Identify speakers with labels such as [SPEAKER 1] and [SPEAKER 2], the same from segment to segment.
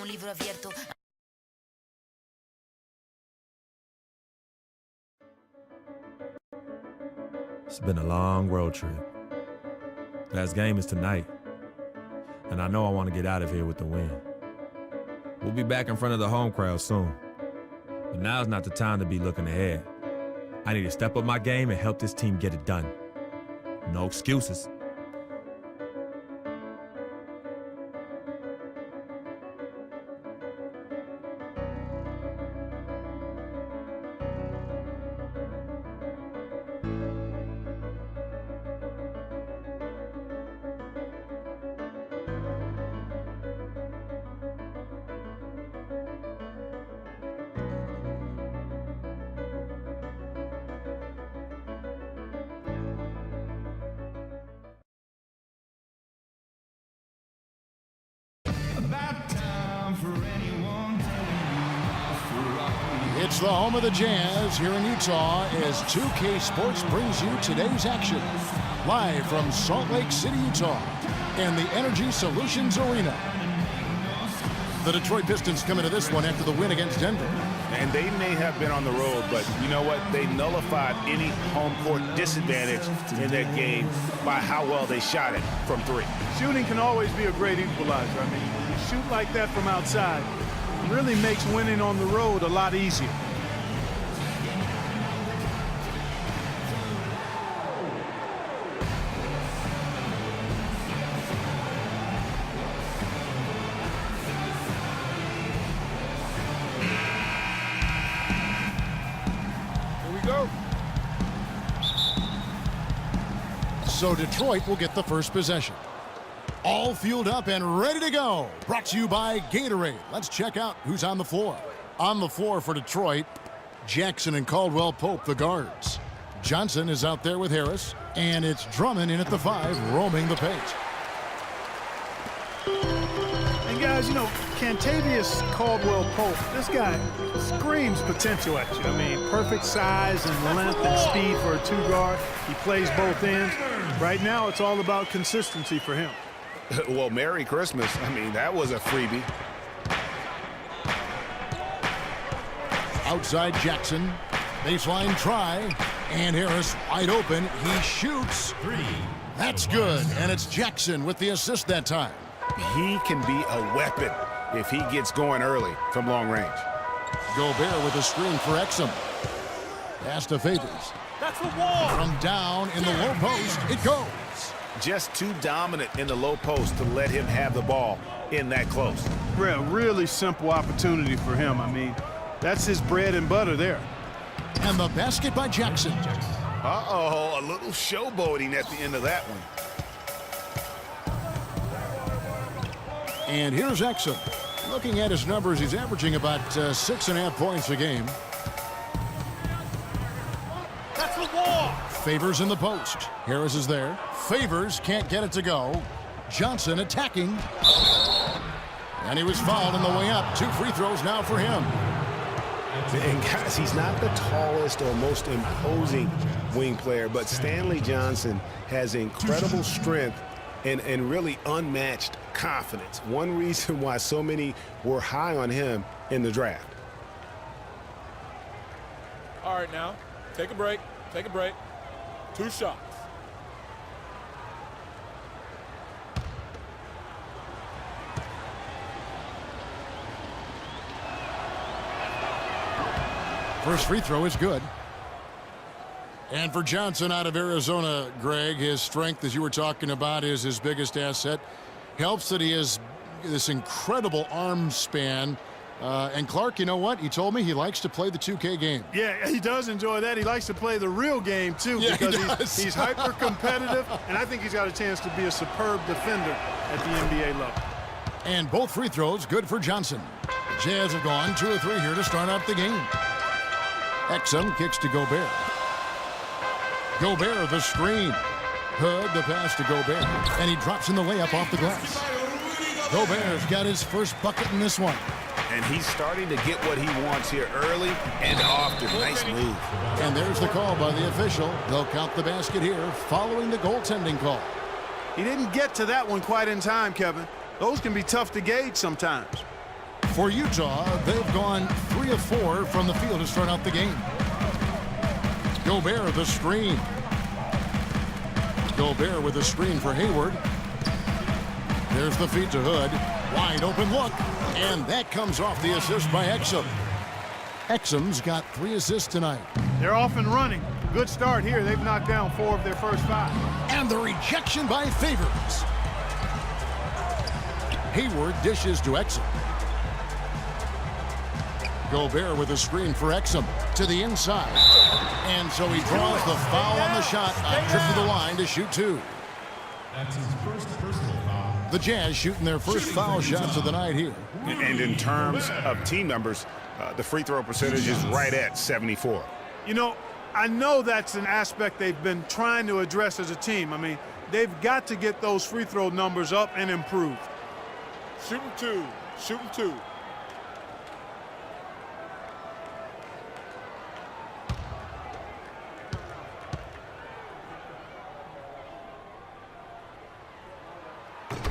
[SPEAKER 1] libro abierto.
[SPEAKER 2] It's been a long road trip. Last game is tonight, and I know I want to get out of here with the win. We'll be back in front of the home crowd soon, but now's not the time to be looking ahead. I need to step up my game and help this team get it done. No excuses.
[SPEAKER 3] It's the home of the Jazz here in Utah as 2K Sports brings you today's action. Live from Salt Lake City, Utah, and the Energy Solutions Arena. The Detroit Pistons come into this one after the win against Denver.
[SPEAKER 4] And they may have been on the road, but you know what? They nullified any home court disadvantage in that game by how well they shot it from three.
[SPEAKER 5] Shooting can always be a great equalizer. I mean, when you shoot like that from outside, it really makes winning on the road a lot easier.
[SPEAKER 3] So Detroit will get the first possession. All fueled up and ready to go. Brought to you by Gatorade. Let's check out who's on the floor. On the floor for Detroit, Jackson and Caldwell Pope, the guards. Johnson is out there with Harris, and it's Drummond in at the 5, roaming the paint.
[SPEAKER 5] And guys, you know, Cantavius Caldwell-Pope, this guy screams potential at you. I mean, perfect size and length and speed for a two-guard. He plays both ends. Right now, it's all about consistency for him.
[SPEAKER 4] Well, Merry Christmas. I mean, that was a freebie.
[SPEAKER 3] Outside Jackson. Baseline try. And Harris wide open. He shoots. 3. That's good. And it's Jackson with the assist that time.
[SPEAKER 4] He can be a weapon if he gets going early from long range.
[SPEAKER 3] Gobert with a screen for Exum. Pass to Favors.
[SPEAKER 5] That's the wall.
[SPEAKER 3] From down in the low post, it goes.
[SPEAKER 4] Just too dominant in the low post to let him have the ball in that close.
[SPEAKER 5] Really simple opportunity for him. I mean, that's his bread and butter there.
[SPEAKER 3] And the basket by Jackson.
[SPEAKER 4] Uh-oh, a little showboating at the end of that one.
[SPEAKER 3] And here's Exum. Looking at his numbers, he's averaging about 6.5 points a game.
[SPEAKER 5] That's the wall.
[SPEAKER 3] Favors in the post. Harris is there. Favors can't get it to go. Johnson attacking. And he was fouled on the way up. 2 free throws now for him.
[SPEAKER 4] And guys, he's not the tallest or most imposing wing player, but Stanley Johnson has incredible strength and really unmatched confidence. One reason why so many were high on him in the draft.
[SPEAKER 6] All right, now, take a break. Take a break. 2 shots.
[SPEAKER 3] First free throw is good. And for Johnson out of Arizona, Greg, his strength, as you were talking about, is his biggest asset. Helps that he has this incredible arm span. And Clark, you know what? He told me he likes to play the 2K game.
[SPEAKER 5] Yeah, he does enjoy that. He likes to play the real game, too,
[SPEAKER 3] yeah,
[SPEAKER 5] because he's hyper-competitive, and I think he's got a chance to be a superb defender at the NBA level.
[SPEAKER 3] And both free throws good for Johnson. The Jazz have gone 2 or 3 here to start out the game. Exum kicks to Gobert. Gobert, the screen. Hood, the pass to Gobert. And he drops in the layup off the glass. Gobert's got his first bucket in this one.
[SPEAKER 4] And he's starting to get what he wants here early and often. Nice move.
[SPEAKER 3] And there's the call by the official. They'll count the basket here following the goaltending call.
[SPEAKER 5] He didn't get to that one quite in time, Kevin. Those can be tough to gauge sometimes.
[SPEAKER 3] For Utah, they've gone 3 of 4 from the field to start out the game. Gobert the screen. Gobert with a screen for Hayward. There's the feed to Hood. Wide open look. And that comes off the assist by Exum. Exum's got 3 assists tonight.
[SPEAKER 5] They're off and running. Good start here. They've knocked down 4 of their first 5.
[SPEAKER 3] And the rejection by Favors. Hayward dishes to Exum. Gobert with a screen for Exum to the inside. And so he draws the foul on the shot. A trip to the line to shoot 2.
[SPEAKER 1] That's his first personal foul.
[SPEAKER 3] The Jazz shooting their first foul shots of the night here.
[SPEAKER 4] And in terms of team numbers, the free throw percentage is right at 74.
[SPEAKER 5] You know, I know that's an aspect they've been trying to address as a team. I mean, they've got to get those free throw numbers up and improve.
[SPEAKER 6] Shooting 2. Shooting 2.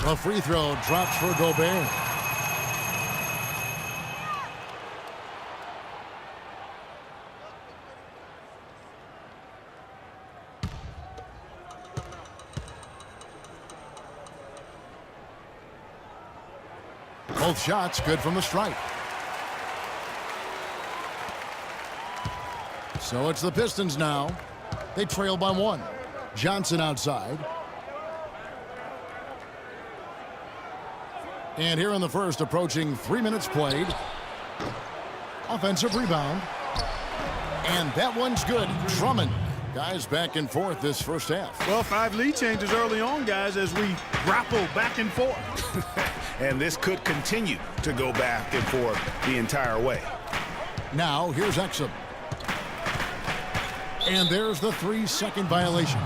[SPEAKER 3] A free throw drops for Gobert. Both shots good from the stripe. So it's the Pistons now. They trail by 1. Johnson outside. And here in the first, approaching 3 minutes played. Offensive rebound. And that one's good. Drummond. Guys back and forth this first half.
[SPEAKER 5] Well, 5 lead changes early on, guys, as we grapple back and forth.
[SPEAKER 4] And this could continue to go back and forth the entire way.
[SPEAKER 3] Now, here's Exum. And there's the 3-second violation.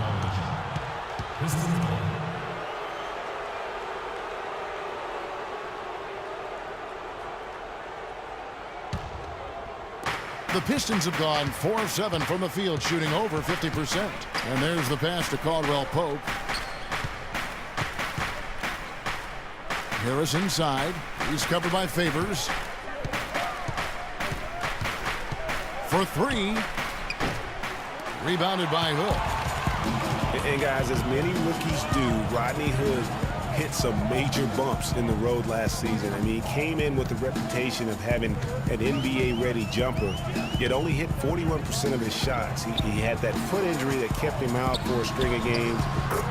[SPEAKER 3] The Pistons have gone 4 of 7 from the field, shooting over 50%. And there's the pass to Caldwell Pope. Harris inside. He's covered by Favors. For 3. Rebounded by Hood.
[SPEAKER 4] And guys, as many rookies do, Rodney Hood hit some major bumps in the road last season. I mean, he came in with the reputation of having an NBA-ready jumper, yet only hit 41% of his shots. He had that foot injury that kept him out for a string of games.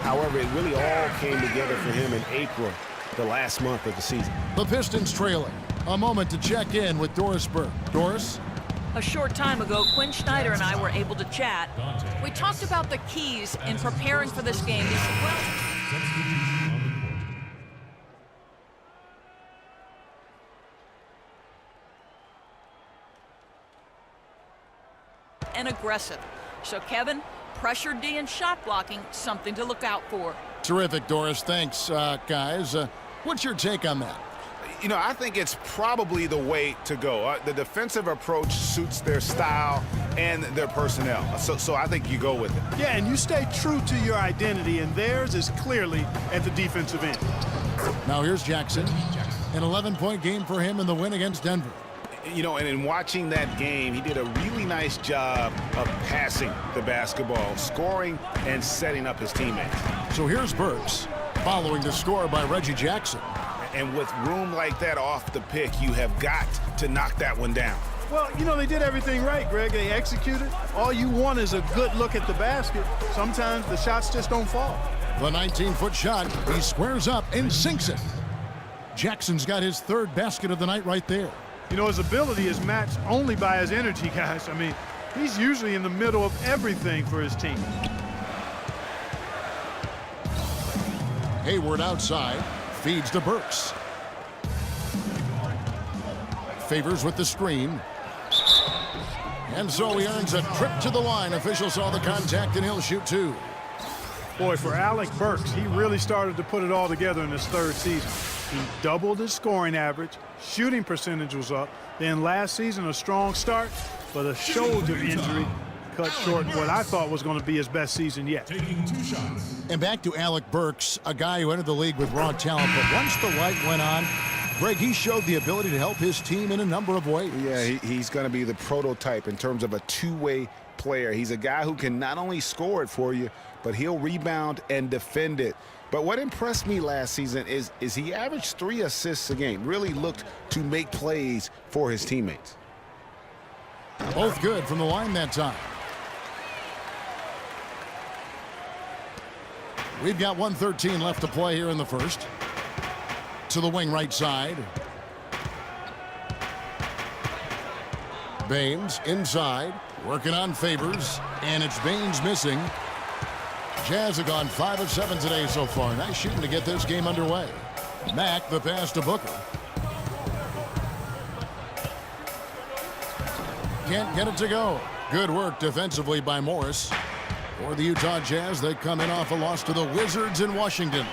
[SPEAKER 4] However, it really all came together for him in April, the last month of the season.
[SPEAKER 3] The Pistons trailing. A moment to check in with Doris Burke. Doris?
[SPEAKER 7] A short time ago, Quinn Snyder and I were able to chat. We talked about the keys in preparing for this game. He said, well, and aggressive. So, Kevin, pressure D and shot blocking, something to look out for.
[SPEAKER 3] Terrific, Doris. Thanks, guys. What's your take on that?
[SPEAKER 4] You know, I think it's probably the way to go. The defensive approach suits their style and their personnel. So I think you go with it.
[SPEAKER 5] Yeah, and you stay true to your identity, and theirs is clearly at the defensive end.
[SPEAKER 3] Now here's Jackson. An 11-point game for him in the win against Denver.
[SPEAKER 4] You know, and in watching that game, he did a really nice job of passing the basketball, scoring, and setting up his teammates.
[SPEAKER 3] So here's Burks, following the score by Reggie Jackson.
[SPEAKER 4] And with room like that off the pick, you have got to knock that one down.
[SPEAKER 5] Well, you know, they did everything right, Greg. They executed. All you want is a good look at the basket. Sometimes the shots just don't fall.
[SPEAKER 3] The 19-foot shot, he squares up and sinks it. Jackson's got his 3rd basket of the night right there.
[SPEAKER 5] You know, his ability is matched only by his energy, guys. I mean, he's usually in the middle of everything for his team.
[SPEAKER 3] Hayward outside, feeds to Burks. Favors with the screen. And so he earns a trip to the line. Officials saw the contact, and he'll shoot 2.
[SPEAKER 5] Boy, for Alec Burks, he really started to put it all together in his 3rd season. He doubled his scoring average, shooting percentage was up. Then last season, a strong start, but a shoulder injury cut short what I thought was going to be his best season yet.
[SPEAKER 1] Taking 2 shots.
[SPEAKER 3] And back to Alec Burks, a guy who entered the league with raw talent, but once the light went on, Greg, he showed the ability to help his team in a number of ways.
[SPEAKER 4] Yeah, he's going to be the prototype in terms of a two-way player. He's a guy who can not only score it for you, but he'll rebound and defend it. But what impressed me last season is he averaged 3 assists a game, really looked to make plays for his teammates.
[SPEAKER 3] Both good from the line that time. We've got 1:13 left to play here in the first. To the wing right side. Baines inside, working on Favors, and it's Baines missing. Jazz have gone 5 of 7 today so far. Nice shooting to get this game underway. Mack, the pass to Booker. Can't get it to go. Good work defensively by Morris. For the Utah Jazz, they come in off a loss to the Wizards in Washington.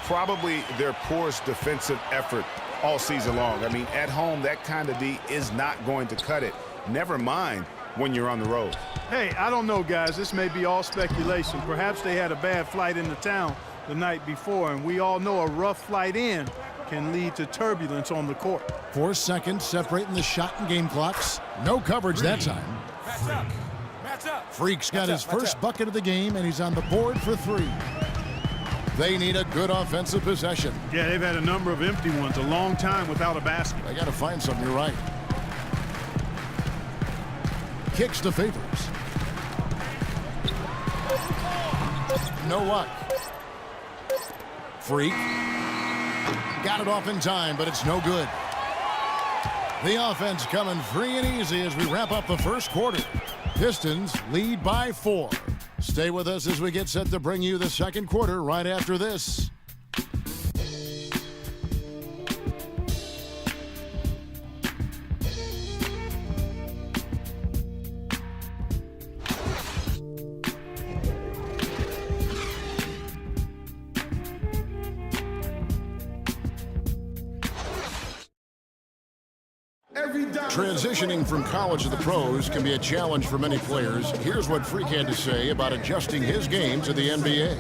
[SPEAKER 4] Probably their poorest defensive effort all season long. I mean, at home, that kind of D is not going to cut it. Never mind when you're on the road.
[SPEAKER 5] Hey, I don't know, guys. This may be all speculation. Perhaps they had a bad flight into town the night before, and we all know a rough flight in can lead to turbulence on the court.
[SPEAKER 3] 4 seconds separating the shot and game clocks. No coverage that time.
[SPEAKER 6] Match up. Match up.
[SPEAKER 3] Freak's got his first bucket of the game, and he's on the board for 3. They need a good offensive possession.
[SPEAKER 5] Yeah, they've had a number of empty ones, a long time without a basket.
[SPEAKER 3] They got to find something, you're right. Kicks to Favors. No luck. Freak. Got it off in time, but it's no good. The offense coming free and easy as we wrap up the first quarter. Pistons lead by 4. Stay with us as we get set to bring you the second quarter right after this. Transitioning from college to the pros can be a challenge for many players. Here's what Freak had to say about adjusting his game to the NBA.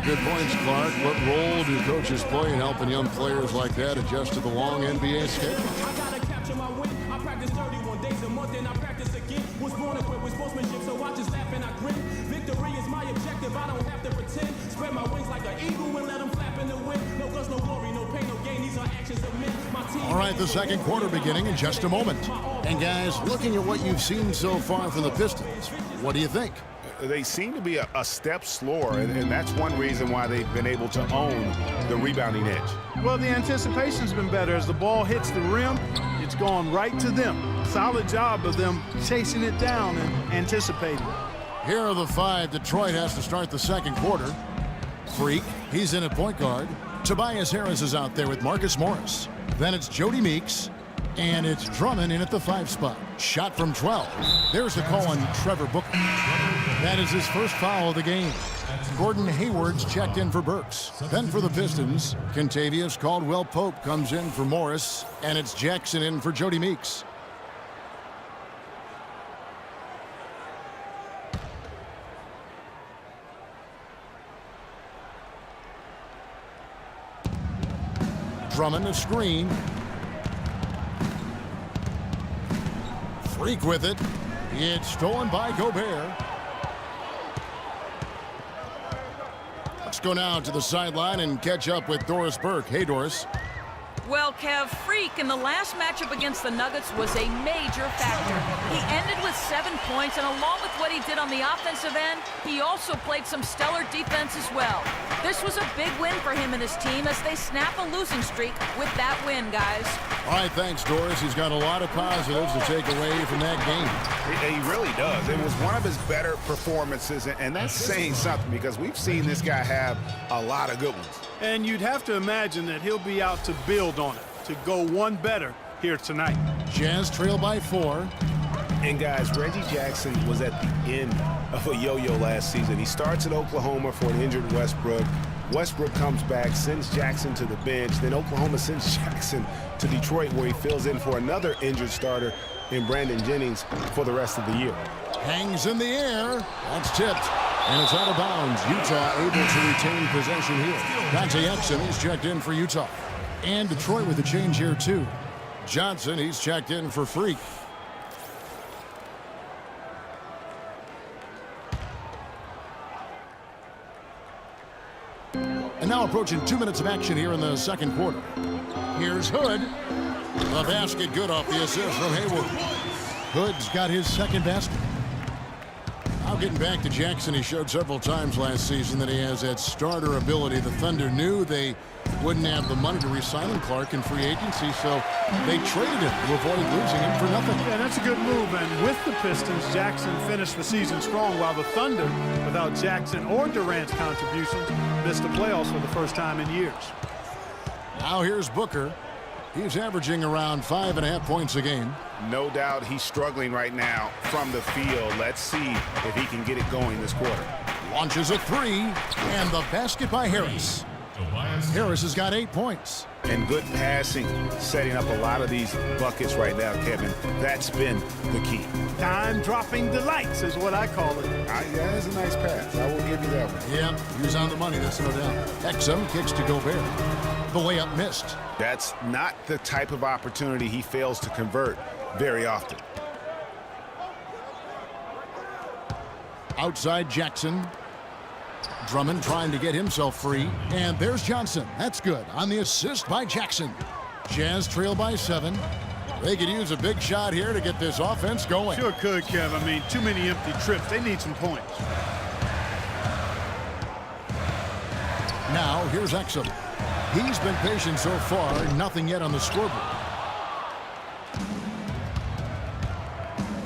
[SPEAKER 3] Good points, Clark. What role do coaches play in helping young players like that adjust to the long NBA schedule?
[SPEAKER 8] I gotta capture my win. I practice 31 days a month and I practice again. Was born equipped with sportsmanship, so I just laugh and I grin. Victory is my objective, I don't have to pretend. Spread my wings like an eagle and let them flap in the wind. No guts, no glory, no pain, no gain. These are actions of men. My team.
[SPEAKER 3] All right, the second quarter beginning in just a moment. And guys, looking at what you've seen so far from the Pistons, what do you think?
[SPEAKER 4] They seem to be a step slower, and that's one reason why they've been able to own the rebounding edge.
[SPEAKER 5] Well, the anticipation's been better. As the ball hits the rim, it's gone right to them. Solid job of them chasing it down and anticipating.
[SPEAKER 3] Here are the 5 Detroit has to start the second quarter. Freak, he's in at point guard. Tobias Harris is out there with Marcus Morris. Then it's Jody Meeks. And it's Drummond in at the 5 spot. Shot from 12. There's the call on Trevor Booker. That is his first foul of the game. Gordon Hayward's checked in for Burks. Then for the Pistons, Kentavious Caldwell-Pope comes in for Morris. And it's Jackson in for Jody Meeks. Drummond a screen. Freak with it. It's stolen by Gobert. Let's go now to the sideline and catch up with Doris Burke. Hey, Doris.
[SPEAKER 7] Well, Kev, Freak in the last matchup against the Nuggets was a major factor. He ended with 7 points, and along with what he did on the offensive end, he also played some stellar defense as well. This was a big win for him and his team as they snap a losing streak with that win, guys.
[SPEAKER 3] All right, thanks, Doris. He's got a lot of positives to take away from that game.
[SPEAKER 4] He really does. It was one of his better performances, and that's saying something because we've seen this guy have a lot of good ones.
[SPEAKER 5] And you'd have to imagine that he'll be out to build on it, to go one better here tonight.
[SPEAKER 3] Jazz trail by 4.
[SPEAKER 4] And guys, Reggie Jackson was at the end of a yo-yo last season. He starts at Oklahoma for an injured Westbrook. Westbrook comes back, sends Jackson to the bench. Then Oklahoma sends Jackson to Detroit, where he fills in for another injured starter in Brandon Jennings for the rest of the year.
[SPEAKER 3] Hangs in the air. That's tipped. And it's out of bounds. Utah able to retain possession here. Dante Exum, he's checked in for Utah. And Detroit with a change here, too. Johnson, he's checked in for Freak. And now approaching 2 minutes of action here in the second quarter. Here's Hood. The basket good off the assist from Hayward. Hood's got his second basket. Now getting back to Jackson, he showed several times last season that he has that starter ability. The Thunder knew they wouldn't have the money to re-sign him, Clark, in free agency, so they traded him to avoid losing him for nothing.
[SPEAKER 5] Yeah, that's a good move. And with the Pistons, Jackson finished the season strong, while the Thunder, without Jackson or Durant's contributions, missed the playoffs for the first time in years.
[SPEAKER 3] Now here's Booker. He's averaging around 5.5 points a game.
[SPEAKER 4] No doubt he's struggling right now from the field. Let's see if he can get it going this quarter.
[SPEAKER 3] Launches a three, and the basket by Harris. Harris has got 8 points.
[SPEAKER 4] And good passing, setting up a lot of these buckets right now, Kevin. That's been the key.
[SPEAKER 5] Time-dropping delights is what I call it.
[SPEAKER 4] That is a nice pass. I will give you that one.
[SPEAKER 3] Yeah, he was on the money, that's no doubt. Exum kicks to Gobert. The layup missed.
[SPEAKER 4] That's not the type of opportunity he fails to convert very often.
[SPEAKER 3] Outside Jackson. Drummond trying to get himself free. And there's Johnson. That's good on the assist by Jackson. Jazz trail by 7. They could use a big shot here to get this offense going.
[SPEAKER 5] Sure could, Kev. I mean, too many empty trips. They need some points.
[SPEAKER 3] Now here's Exum. He's been patient so far. Nothing yet on the scoreboard.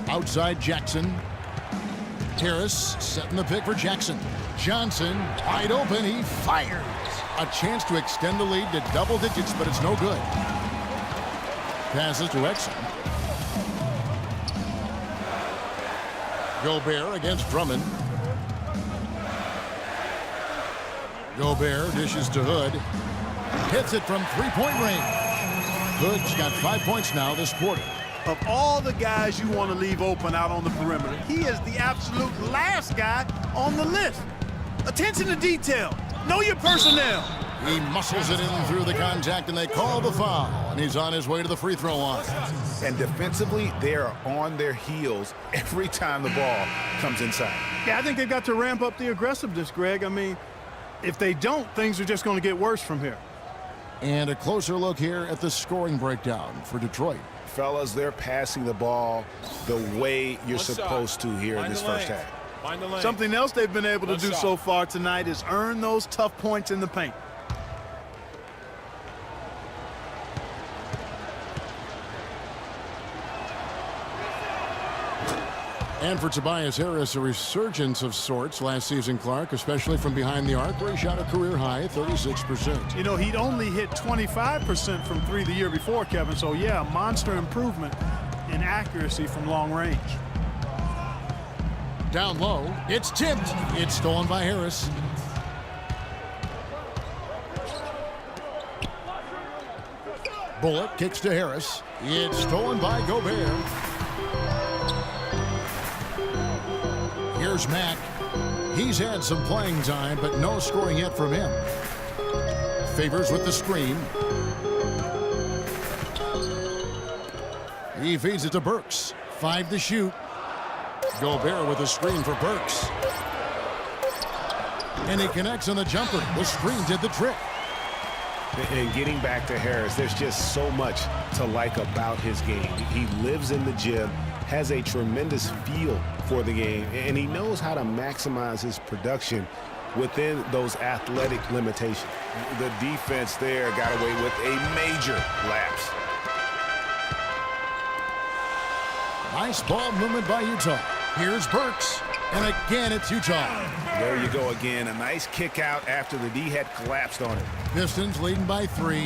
[SPEAKER 3] Outside Jackson. Harris setting the pick for Jackson. Johnson wide open. He fires. A chance to extend the lead to double digits, but it's no good. Passes to Exum. Gobert against Drummond. Gobert dishes to Hood. Hits it from three-point range. Hood's got 5 points now this quarter.
[SPEAKER 5] Of all the guys you want to leave open out on the perimeter, he is the absolute last guy on the list. Attention to detail. Know your personnel.
[SPEAKER 3] He muscles it in through the contact, and they call the foul. And he's on his way to the free throw line.
[SPEAKER 4] And defensively, they are on their heels every time the ball comes inside.
[SPEAKER 5] Yeah, I think they've got to ramp up the aggressiveness, Greg. I mean, if they don't, things are just going to get worse from here.
[SPEAKER 3] And a closer look here at the scoring breakdown for Detroit.
[SPEAKER 4] Fellas, they're passing the ball the way you're supposed to here in this first half.
[SPEAKER 5] Something else they've been able to do so far tonight is earn those tough points in the paint.
[SPEAKER 3] And for Tobias Harris, a resurgence of sorts last season, Clark, especially from behind the arc, where he shot a career-high 36%.
[SPEAKER 5] You know, he'd only hit 25% from three the year before, Kevin. So, yeah, monster improvement in accuracy from long range.
[SPEAKER 3] Down low, it's tipped. It's stolen by Harris. Bullock kicks to Harris. It's stolen by Gobert. Here's Mack. He's had some playing time, but no scoring yet from him. Favors with the screen. He feeds it to Burks. 5 to shoot. Gobert with a screen for Burks. And he connects on the jumper. The screen did the trick.
[SPEAKER 4] And getting back to Harris, there's just so much to like about his game. He lives in the gym, has a tremendous feel for the game, and he knows how to maximize his production within those athletic limitations. The defense there got away with a major lapse.
[SPEAKER 3] Nice ball movement by Utah. Here's Burks, and again it's Utah.
[SPEAKER 4] There you go again. A nice kick out after the D had collapsed on it.
[SPEAKER 3] Pistons leading by 3.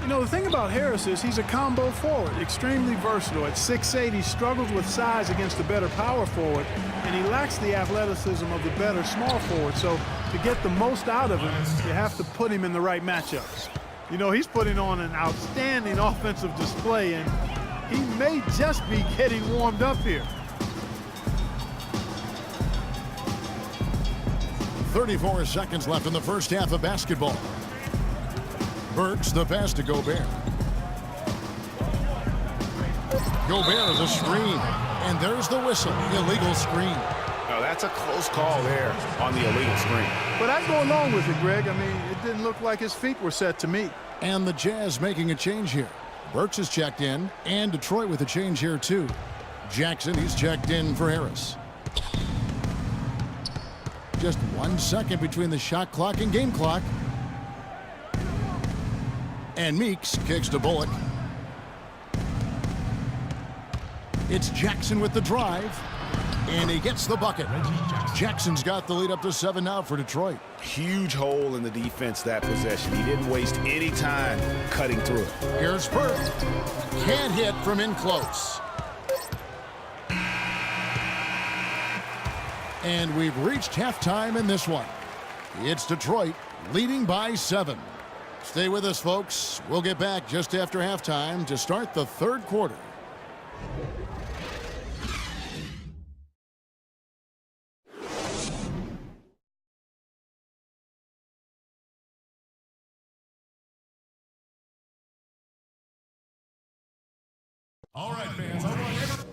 [SPEAKER 5] You know, the thing about Harris is he's a combo forward, extremely versatile. At 6'8", he struggles with size against the better power forward, and he lacks the athleticism of the better small forward. So to get the most out of him, you have to put him in the right matchups. You know, he's putting on an outstanding offensive display, and he may just be getting warmed up here.
[SPEAKER 3] 34 seconds left in the first half of basketball. Burks the pass to Gobert. Gobert is a screen. And there's the whistle. Illegal screen.
[SPEAKER 4] Now that's a close call there on the illegal screen.
[SPEAKER 5] But I go along with it, Greg. I mean, it didn't look like his feet were set to me.
[SPEAKER 3] And the Jazz making a change here. Burks is checked in. And Detroit with a change here too. Jackson, he's checked in for Harris. Just 1 second between the shot clock and game clock. And Meeks kicks to Bullock. It's Jackson with the drive. And he gets the bucket. Jackson's got the lead up to 7 now for Detroit.
[SPEAKER 4] Huge hole in the defense that possession. He didn't waste any time cutting through it.
[SPEAKER 3] Here's Burke. Can't hit from in close. And we've reached halftime in this one. It's Detroit leading by 7. Stay with us, folks. We'll get back just after halftime to start the third quarter.
[SPEAKER 1] All right, fans, I want everyone.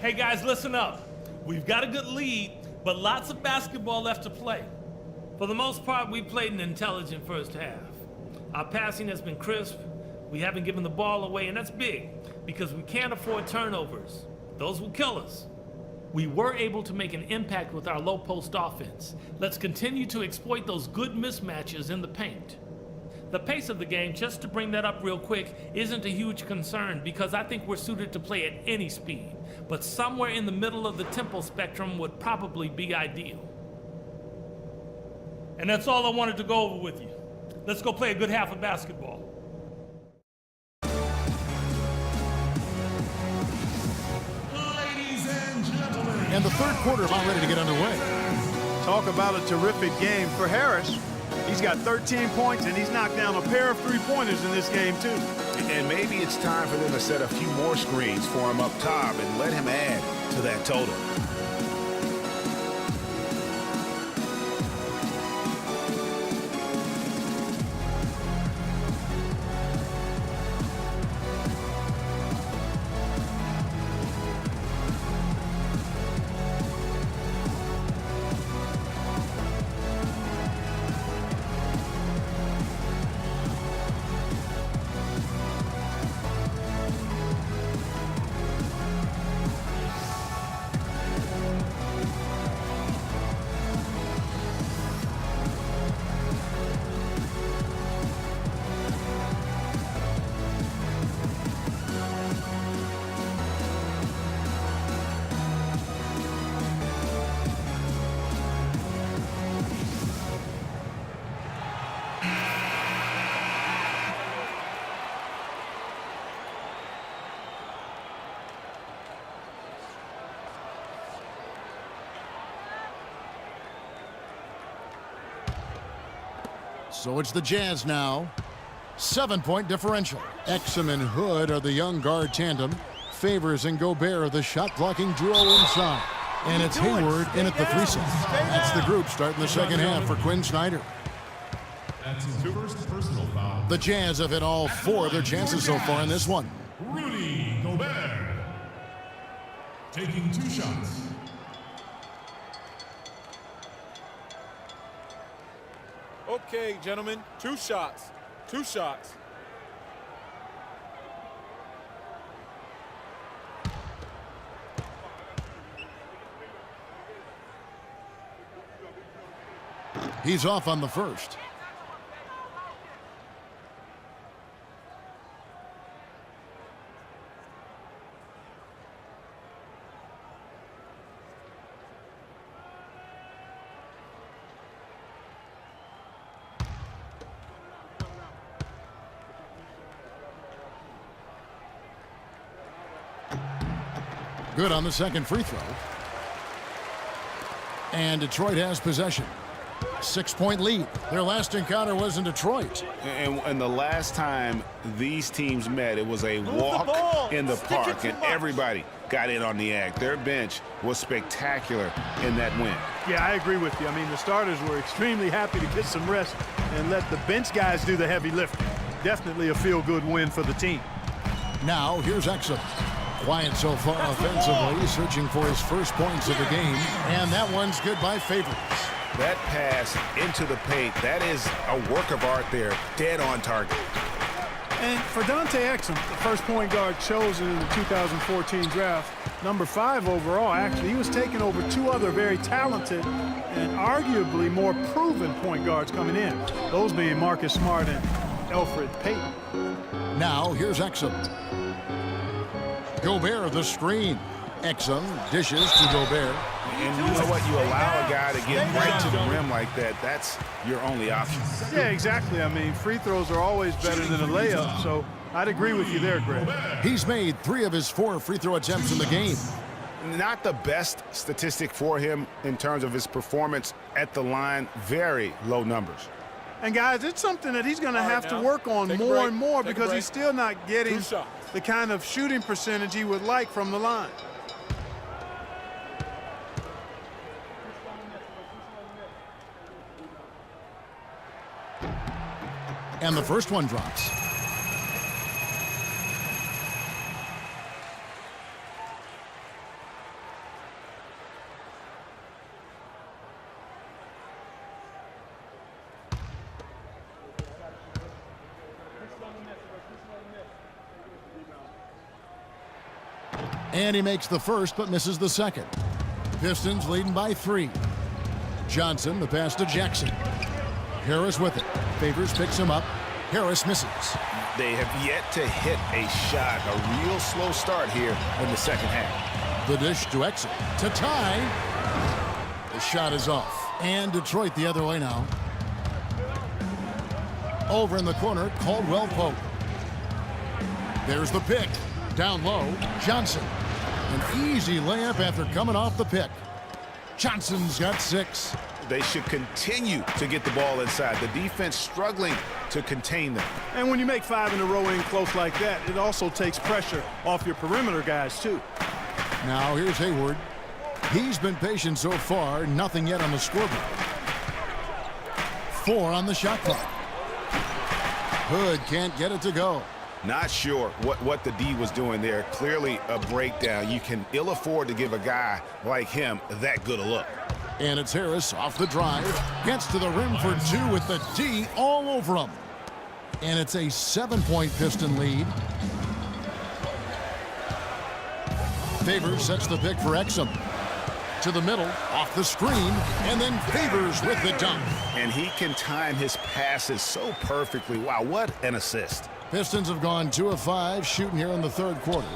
[SPEAKER 9] Hey guys, listen up. We've got a good lead, but lots of basketball left to play. For the most part, we played an intelligent first half. Our passing has been crisp, we haven't given the ball away, and that's big, because we can't afford turnovers. Those will kill us. We were able to make an impact with our low post offense. Let's continue to exploit those good mismatches in the paint. The pace of the game, just to bring that up real quick, isn't a huge concern because I think we're suited to play at any speed, but somewhere in the middle of the tempo spectrum would probably be ideal. And that's all I wanted to go over with you. Let's go play a good half of basketball.
[SPEAKER 1] Ladies and gentlemen.
[SPEAKER 3] And the third quarter about ready to get underway.
[SPEAKER 5] Talk about a terrific game for Harris. He's got 13 points, and he's knocked down a pair of three-pointers in this game, too.
[SPEAKER 4] And maybe it's time for them to set a few more screens for him up top and let him add to that total.
[SPEAKER 3] So it's the Jazz now. 7-point differential. Exum and Hood are the young guard tandem. Favors and Gobert are the shot-blocking duo inside. And it's Hayward in at the threesome. That's the group starting the second half for Quinn Snyder.
[SPEAKER 1] That's his first personal foul.
[SPEAKER 3] The Jazz have hit all 4 of their chances so far in this one.
[SPEAKER 1] Rudy Gobert. Taking 2 shots.
[SPEAKER 6] Okay, gentlemen, 2 shots. 2 shots.
[SPEAKER 3] He's off on the first. Good on the second free throw. And Detroit has possession. 6-point lead. Their last encounter was in Detroit.
[SPEAKER 4] And the last time these teams met, it was a walk in the park, and everybody got in on the act. Their bench was spectacular in that win.
[SPEAKER 5] Yeah, I agree with you. I mean, the starters were extremely happy to get some rest and let the bench guys do the heavy lifting. Definitely a feel-good win for the team.
[SPEAKER 3] Now, here's Exum. Quiet so far offensively, searching for his first points of the game. And that one's good by Favors.
[SPEAKER 4] That pass into the paint, that is a work of art there, dead on target.
[SPEAKER 5] And for Dante Exum, the first point guard chosen in the 2014 draft, number 5 overall, actually, he was taken over 2 other very talented and arguably more proven point guards coming in, those being Marcus Smart and Elfrid Payton.
[SPEAKER 3] Now, here's Exum. Gobert, the screen. Exum dishes to Gobert.
[SPEAKER 4] And you know what? You allow a guy to get right to the rim like that. That's your only option.
[SPEAKER 5] Yeah, exactly. I mean, free throws are always better than a layup, so I'd agree with you there, Greg.
[SPEAKER 3] He's made 3 of his 4 free throw attempts in the game.
[SPEAKER 4] Not the best statistic for him in terms of his performance at the line. Very low numbers.
[SPEAKER 5] And, guys, it's something that he's going to have to work on more and more because he's still not getting the kind of shooting percentage he would like from the line.
[SPEAKER 3] And the first one drops. And he makes the first but misses the second. Pistons leading by 3. Johnson, the pass to Jackson. Harris with it. Favors picks him up. Harris misses.
[SPEAKER 4] They have yet to hit a shot. A real slow start here in the second half.
[SPEAKER 3] The dish to Exum. To tie. The shot is off. And Detroit the other way now. Over in the corner, Caldwell Pope. There's the pick. Down low, Johnson. An easy layup after coming off the pick. Johnson's got 6.
[SPEAKER 4] They should continue to get the ball inside. The defense struggling to contain them.
[SPEAKER 5] And when you make 5 in a row in close like that, it also takes pressure off your perimeter guys, too.
[SPEAKER 3] Now here's Hayward. He's been patient so far. Nothing yet on the scoreboard. 4 on the shot clock. Hood can't get it to go.
[SPEAKER 4] Not sure what the D was doing there. Clearly a breakdown. You can ill afford to give a guy like him that good a look.
[SPEAKER 3] And it's Harris off the drive. Gets to the rim for 2 with the D all over him. And it's a 7-point Piston lead. Favors sets the pick for Exum. To the middle, off the screen, and then Favors with the dunk.
[SPEAKER 4] And he can time his passes so perfectly. Wow, what an assist.
[SPEAKER 3] Pistons have gone 2 of 5 shooting here in the third quarter.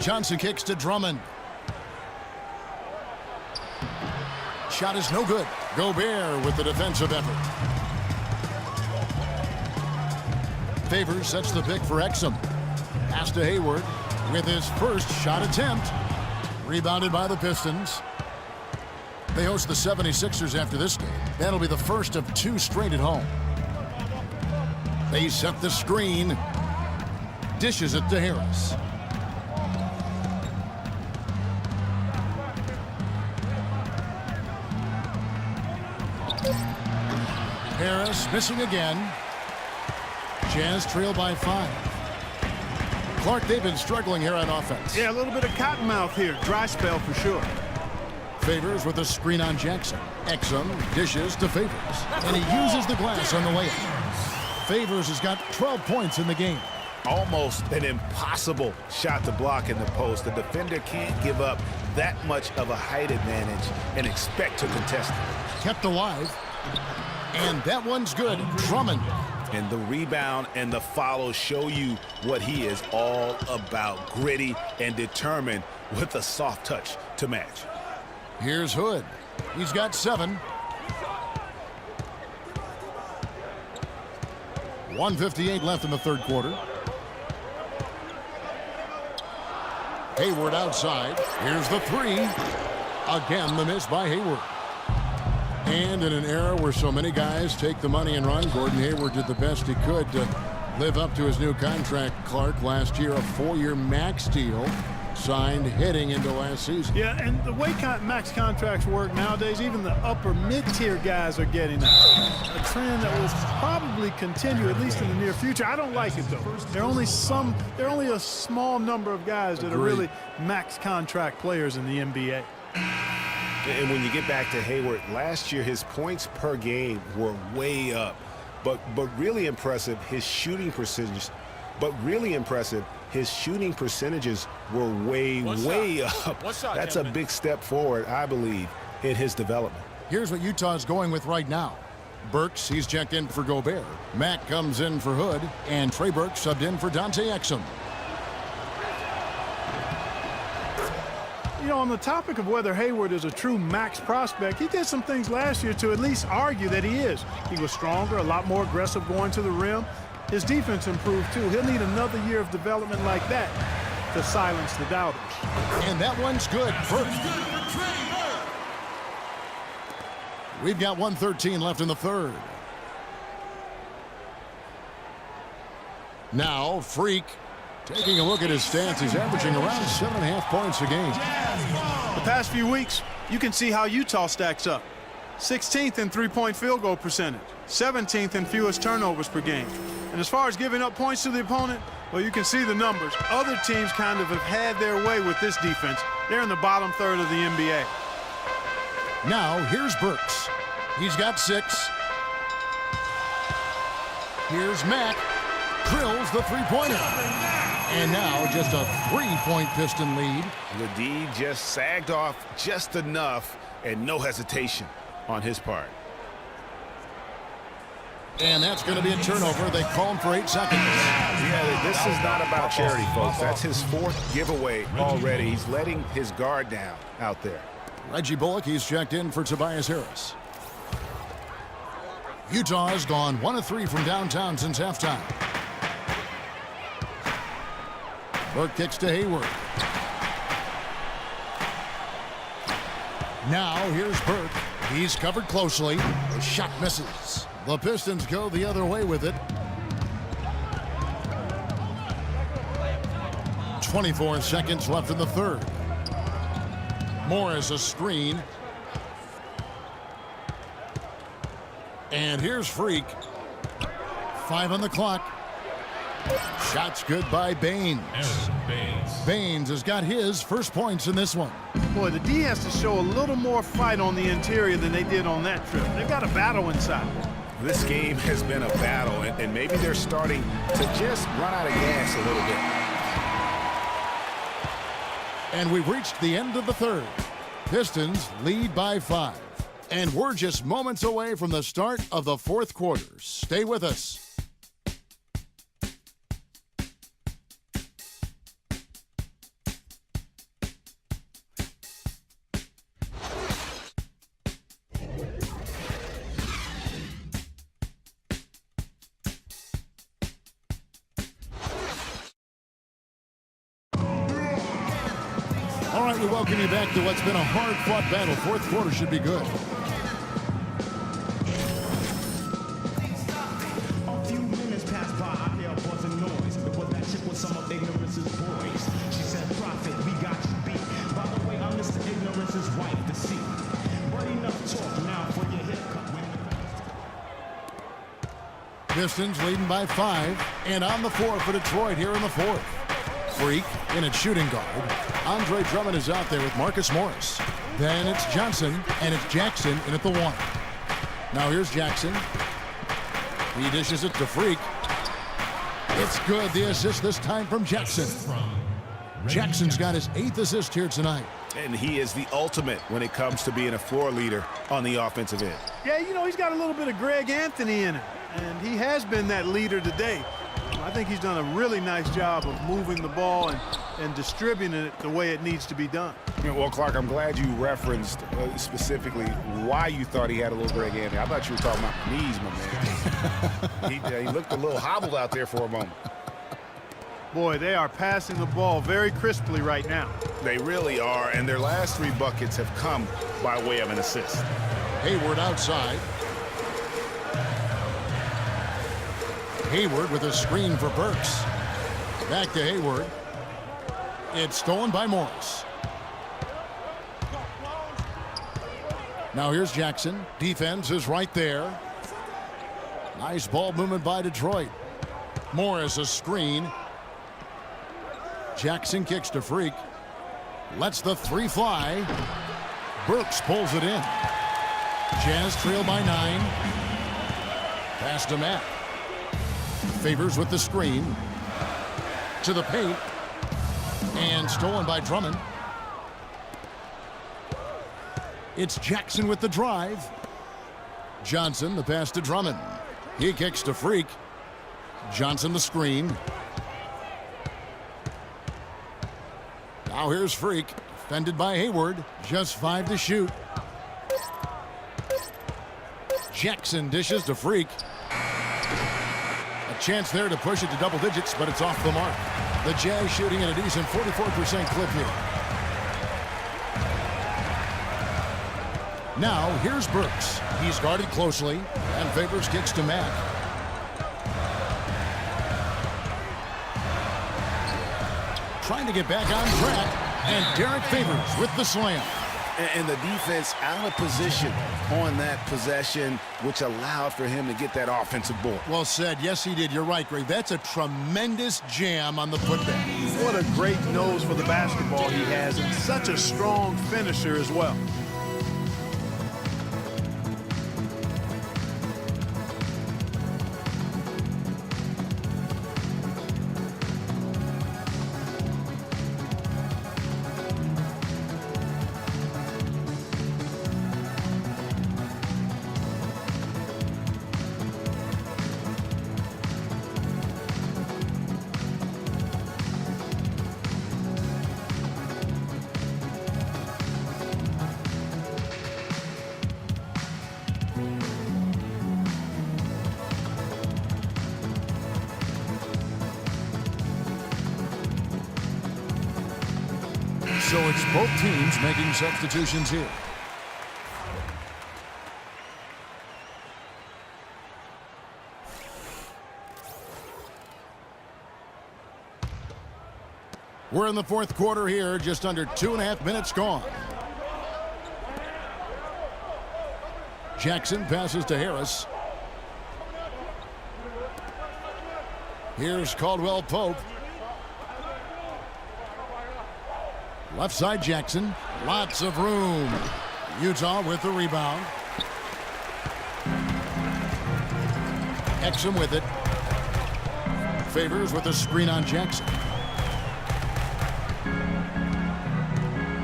[SPEAKER 3] Johnson kicks to Drummond. Shot is no good. Gobert with the defensive effort. Favors sets the pick for Exum. Pass to Hayward with his first shot attempt. Rebounded by the Pistons. They host the 76ers after this game. That'll be the first of 2 straight at home. They set the screen. Dishes it to Harris. Harris missing again. Jazz trail by 5. Clark, they've been struggling here on offense.
[SPEAKER 5] Yeah, a little bit of cottonmouth here. Dry spell for sure.
[SPEAKER 3] Favors with a screen on Jackson. Exum dishes to Favors. And he uses the glass on the layup. Favors has got 12 points in the game.
[SPEAKER 4] Almost an impossible shot to block in the post. The defender can't give up that much of a height advantage and expect to contest it.
[SPEAKER 3] Kept alive. And that one's good. Drummond.
[SPEAKER 4] And the rebound and the follow show you what he is all about. Gritty and determined with a soft touch to match.
[SPEAKER 3] Here's Hood. He's got 7. 1:58 left in the third quarter. Hayward outside. Here's the 3. Again, the miss by Hayward. And in an era where so many guys take the money and run, Gordon Hayward did the best he could to live up to his new contract. Clark, last year, a 4-year max deal signed heading into last season.
[SPEAKER 5] Yeah, and the way max contracts work nowadays, even the upper mid-tier guys are getting that. A trend that will probably continue, at least in the near future. I don't like it, though. There are only a small number of guys that are really max contract players in the NBA.
[SPEAKER 4] And when you get back to Hayward, last year his points per game were way up. But really impressive, his shooting percentages. His shooting percentages were way up. That's a big step forward, I believe, in his development.
[SPEAKER 3] Here's what Utah's going with right now. Burks, he's checked in for Gobert. Mack comes in for Hood, and Trey Burks subbed in for Dante Exum.
[SPEAKER 5] You know, on the topic of whether Hayward is a true max prospect, he did some things last year to at least argue that he is. He was stronger, a lot more aggressive going to the rim. His defense improved, too. He'll need another year of development like that to silence the doubters.
[SPEAKER 3] And that one's good. We've got 1:13 left in the third. Now, Freak, taking a look at his stats, he's averaging around 7.5 points a game.
[SPEAKER 5] The past few weeks, you can see how Utah stacks up. 16th in three-point field goal percentage, 17th in fewest turnovers per game. And as far as giving up points to the opponent, well, you can see the numbers. Other teams kind of have had their way with this defense. They're in the bottom third of the NBA.
[SPEAKER 3] Now, here's Burks. He's got 6. Here's Mack. Drills the three-pointer. And now just a 3-point Piston lead.
[SPEAKER 4] The D just sagged off just enough, and no hesitation on his part.
[SPEAKER 3] And that's going to be a turnover. They call him for 8 seconds.
[SPEAKER 4] Yeah, this is not about charity, folks. That's his 4th giveaway already. He's letting his guard down out there.
[SPEAKER 3] Reggie Bullock, he's checked in for Tobias Harris. Utah has gone 1 of 3 from downtown since halftime. Burke kicks to Hayward. Now here's Burke. He's covered closely. The shot misses. The Pistons go the other way with it. 24 seconds left in the third. Morris a screen. And here's Freak. 5 on the clock. Shots good by Baines. Baines has got his first points in this one.
[SPEAKER 5] Boy, the D has to show a little more fight on the interior than they did on that trip. They've got a battle inside.
[SPEAKER 4] This game has been a battle, and maybe they're starting to just run out of gas a little bit.
[SPEAKER 3] And we've reached the end of the third. Pistons lead by 5. And we're just moments away from the start of the fourth quarter. Stay with us. All right, we welcome you back to what's been a hard-fought battle. Fourth quarter should be good.
[SPEAKER 8] A few minutes passed by, I hear a buzzing noise. It was that chick with some of Ignorance's boys. She said, "Prophet, we got you beat. By the way, I'm Mr. Ignorance's wife, the seat. But enough talk now for your haircut."
[SPEAKER 3] Pistons leading by 5. And on the floor for Detroit here in the fourth. Freak in at shooting guard. Andre Drummond is out there with Marcus Morris. Then it's Johnson, and it's Jackson in at the 1. Now here's Jackson. He dishes it to Freak. It's good. The assist this time from Jackson. Jackson's got his 8th assist here tonight.
[SPEAKER 4] And he is the ultimate when it comes to being a floor leader on the offensive end.
[SPEAKER 5] Yeah, you know, he's got a little bit of Greg Anthony in him, and he has been that leader today. I think he's done a really nice job of moving the ball and distributing it the way it needs to be done.
[SPEAKER 4] Yeah, well, Clark, I'm glad you referenced specifically why you thought he had a little Greg Anthony. I thought you were talking about knees, my man. He looked a little hobbled out there for a moment.
[SPEAKER 5] Boy, they are passing the ball very crisply right now.
[SPEAKER 4] They really are, and their last 3 buckets have come by way of an assist.
[SPEAKER 3] Hayward outside. Hayward with a screen for Burks. Back to Hayward. It's stolen by Morris. Now here's Jackson. Defense is right there. Nice ball movement by Detroit. Morris a screen. Jackson kicks to Freak. Lets the 3 fly. Burks pulls it in. Jazz trail by 9. Pass to Matt. Favors with the screen. To the paint. And stolen by Drummond. It's Jackson with the drive. Johnson the pass to Drummond. He kicks to Freak. Johnson the screen. Now here's Freak. Defended by Hayward. Just 5 to shoot. Jackson dishes to Freak. A chance there to push it to double digits, but it's off the mark. The Jazz shooting at a decent 44% clip here. Now here's Burks. He's guarded closely, and Favors kicks to Matt. Trying to get back on track, and Derek Favors with the slam.
[SPEAKER 4] And the defense out of position on that possession, which allowed for him to get that offensive board.
[SPEAKER 3] Well said. Yes, he did. You're right, Greg. That's a tremendous jam on the putback.
[SPEAKER 5] What a great nose for the basketball he has, and such a strong finisher as well.
[SPEAKER 3] So it's both teams making substitutions here. We're in the 4th quarter here, just under 2.5 minutes gone. Jackson passes to Harris. Here's Caldwell Pope. Left side Jackson. Lots of room. Utah with the rebound. Exum with it. Favors with a screen on Jackson.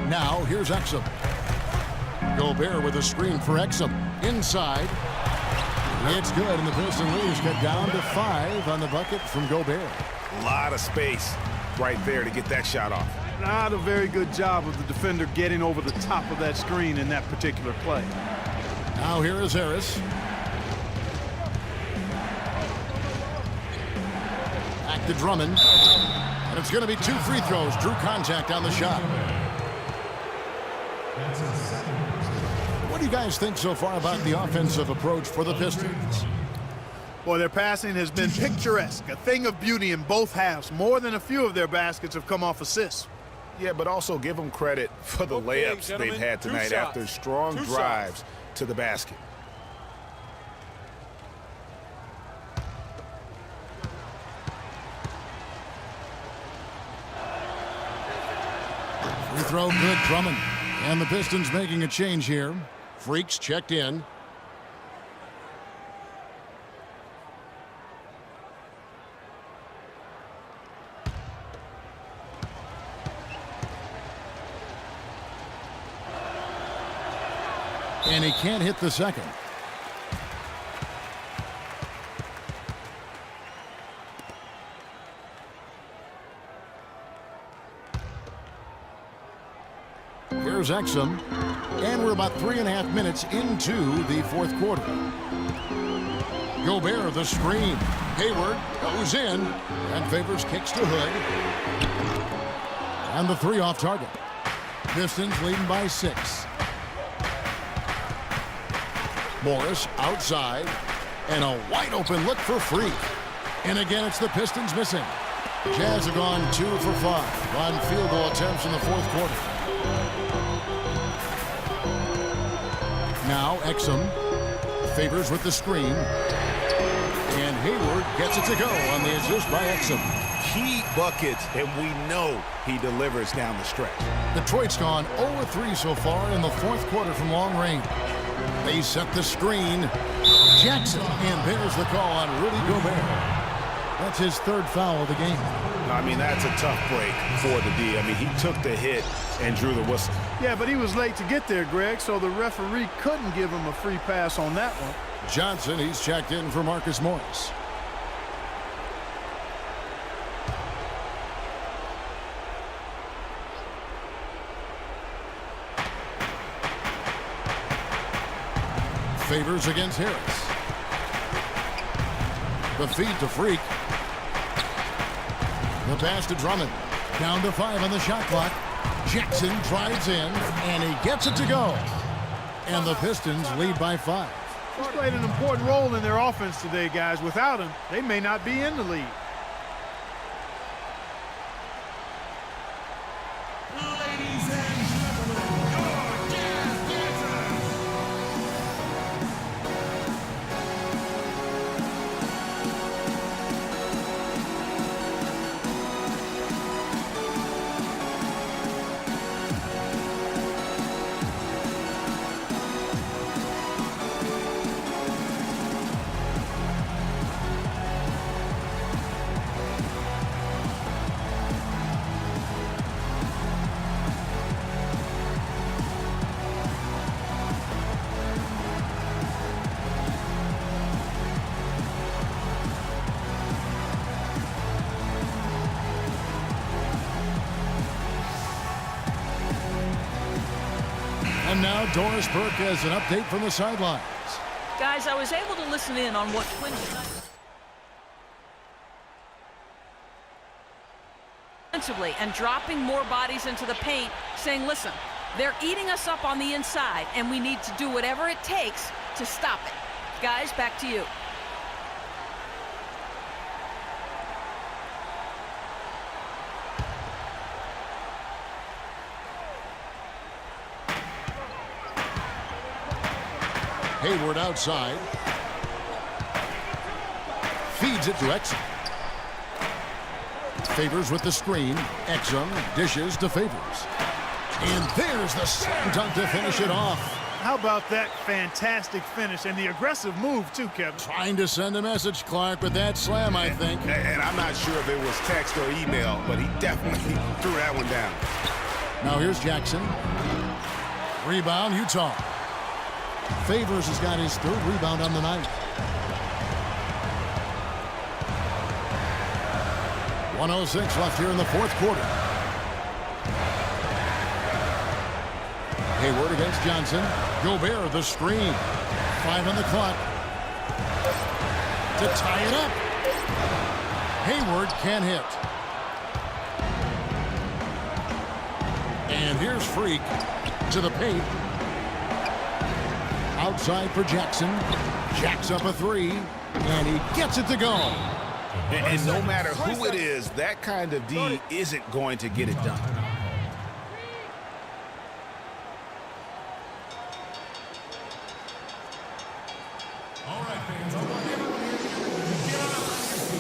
[SPEAKER 3] Now here's Exum. Gobert with a screen for Exum. Inside. It's good, and the Pistons leaders cut down to 5 on the bucket from Gobert.
[SPEAKER 4] A lot of space right there to get that shot off.
[SPEAKER 5] Not a very good job of the defender getting over the top of that screen in that particular play.
[SPEAKER 3] Now here is Harris. Back to Drummond. And it's going to be 2 free throws. Drew contact on the shot. What do you guys think so far about the offensive approach for the Pistons?
[SPEAKER 5] Boy, their passing has been picturesque, a thing of beauty in both halves. More than a few of their baskets have come off assists.
[SPEAKER 4] Yeah, but also give them credit for the layups they've had tonight after strong drives to the basket.
[SPEAKER 3] Free throw good, Drummond. And the Pistons making a change here. Freaks checked in. And he can't hit the second. Here's Exum. And we're about 3.5 minutes into the 4th quarter. Gobert the screen. Hayward goes in. And Favors kicks to Hood. And the 3 off target. Pistons leading by 6. Morris outside, and a wide open look for Freak. And again, it's the Pistons missing. Jazz have gone 2 for 5 on field goal attempts in the fourth quarter. Now Exum Favors with the screen. And Hayward gets it to go on the assist by Exum.
[SPEAKER 4] Key buckets, and we know he delivers down the stretch.
[SPEAKER 3] Detroit's gone 0-3 so far in the fourth quarter from long range. They set the screen. Jackson, and there's the call on Rudy Gobert. That's his 3rd foul of the game.
[SPEAKER 4] I mean, that's a tough break for the D. I mean, he took the hit and drew the whistle.
[SPEAKER 5] Yeah, but he was late to get there, Greg, so the referee couldn't give him a free pass on that one.
[SPEAKER 3] Johnson, he's checked in for Marcus Morris. Favors against Harris. The feed to Freak. The pass to Drummond. Down to 5 on the shot clock. Jackson drives in, and he gets it to go. And the Pistons lead by 5.
[SPEAKER 5] He's played an important role in their offense today, guys. Without him, they may not be in the lead.
[SPEAKER 1] Ladies and gentlemen, your Jazz dancers.
[SPEAKER 3] And now Doris Burke has an update from the sidelines.
[SPEAKER 7] Guys, I was able to listen in on what Quinn defensively and dropping more bodies into the paint, saying, listen, they're eating us up on the inside, and we need to do whatever it takes to stop it. Guys, back to you.
[SPEAKER 3] Hayward outside. Feeds it to Exum. Favors with the screen. Exum dishes to Favors. And there's the slam dunk to finish it off.
[SPEAKER 5] How about that fantastic finish and the aggressive move, too, Kevin?
[SPEAKER 3] Trying to send a message, Clark, with that slam, I think.
[SPEAKER 4] And I'm not sure if it was text or email, but he definitely threw that one down.
[SPEAKER 3] Now here's Jackson. Rebound, Utah. Favors has got his 3rd rebound on the night. 1:06 left here in the fourth quarter. Hayward against Johnson. Gobert, the screen. 5 on the clock. To tie it up. Hayward can't hit. And here's Freak to the paint. Outside for Jackson. Jacks up a 3, and he gets it to go.
[SPEAKER 4] And no matter who it is, that kind of D isn't going to get it done.
[SPEAKER 1] All right, fans, I want everyone here to get out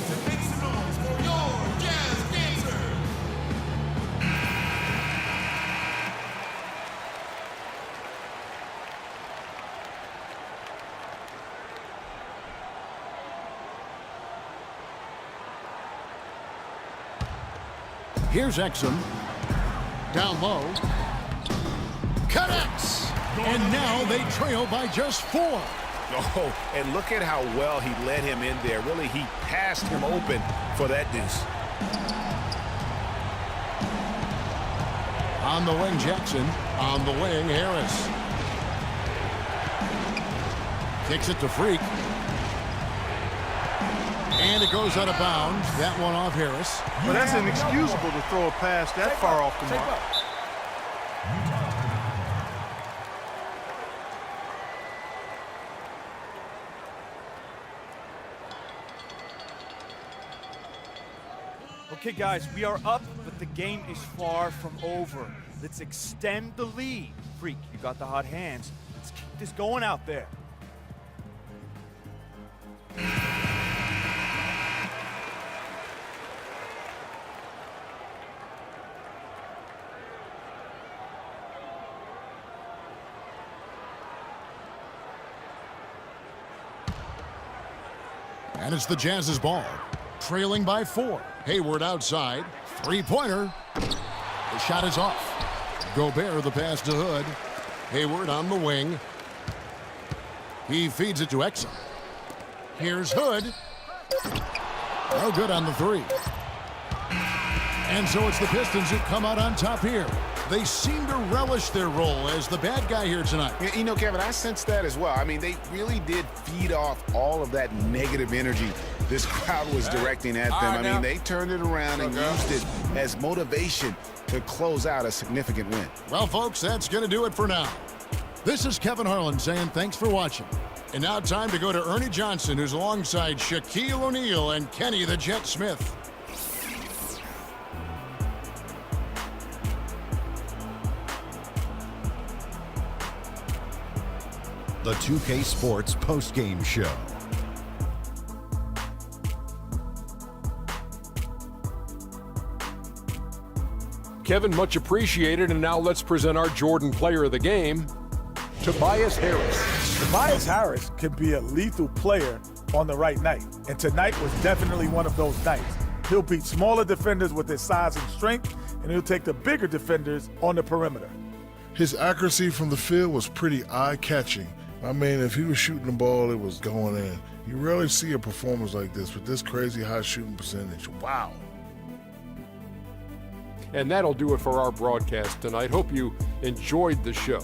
[SPEAKER 1] to make some noise for your Jazz dancers.
[SPEAKER 3] Here's Exum. Down low. Connects! And now they trail by just 4.
[SPEAKER 4] Oh, and look at how well he led him in there. Really, he passed him open for that deuce.
[SPEAKER 3] On the wing, Jackson. On the wing, Harris. Kicks it to Freak. And it goes out of bounds. That one off Harris.
[SPEAKER 5] Well, that's inexcusable to throw a pass that far off the mark.
[SPEAKER 10] Okay, guys, we are up, but the game is far from over. Let's extend the lead. Freak, you got the hot hands. Let's keep this going out there.
[SPEAKER 3] And it's the Jazz's ball. Trailing by 4. Hayward outside. Three-pointer. The shot is off. Gobert the pass to Hood. Hayward on the wing. He feeds it to Exum. Here's Hood. No good on the three. And so it's the Pistons who come out on top here. They seem to relish their role as the bad guy here tonight.
[SPEAKER 4] You know, Kevin, I sense that as well. I mean, they really did feed off all of that negative energy this crowd was directing at them. I mean, they turned it around and used it as motivation to close out a significant win.
[SPEAKER 3] Well, folks, that's going to do it for now. This is Kevin Harlan saying thanks for watching. And now time to go to Ernie Johnson, who's alongside Shaquille O'Neal and Kenny the Jet Smith.
[SPEAKER 11] The 2K Sports postgame show.
[SPEAKER 12] Kevin, much appreciated. And now let's present our Jordan Player of the Game, Tobias Harris.
[SPEAKER 5] Tobias Harris can be a lethal player on the right night, and tonight was definitely one of those nights. He'll beat smaller defenders with his size and strength, and he'll take the bigger defenders on the perimeter.
[SPEAKER 13] His accuracy from the field was pretty eye-catching. I mean, if he was shooting the ball, it was going in. You rarely see a performance like this with this crazy high shooting percentage. Wow.
[SPEAKER 12] And that'll do it for our broadcast tonight. Hope you enjoyed the show.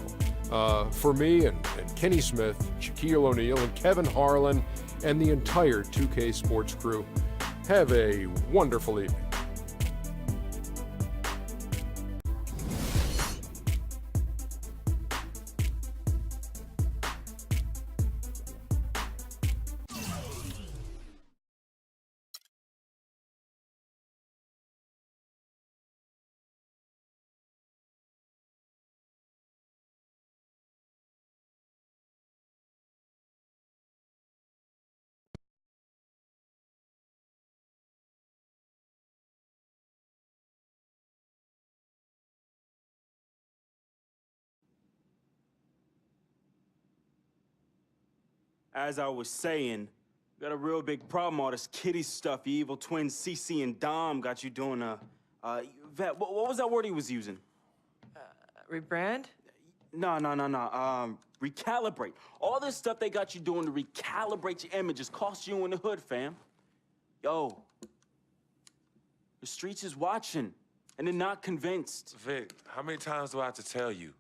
[SPEAKER 12] For me and Kenny Smith, Shaquille O'Neal, and Kevin Harlan, and the entire 2K Sports crew, have a wonderful evening.
[SPEAKER 14] As I was saying, got a real big problem. All this kitty stuff, you evil twins, CC and Dom got you doing Vet, what was that word he was using?
[SPEAKER 15] Rebrand?
[SPEAKER 14] No. Recalibrate. All this stuff they got you doing to recalibrate your images cost you in the hood, fam. Yo, the streets is watching, and they're not convinced.
[SPEAKER 16] Vic, how many times do I have to tell you?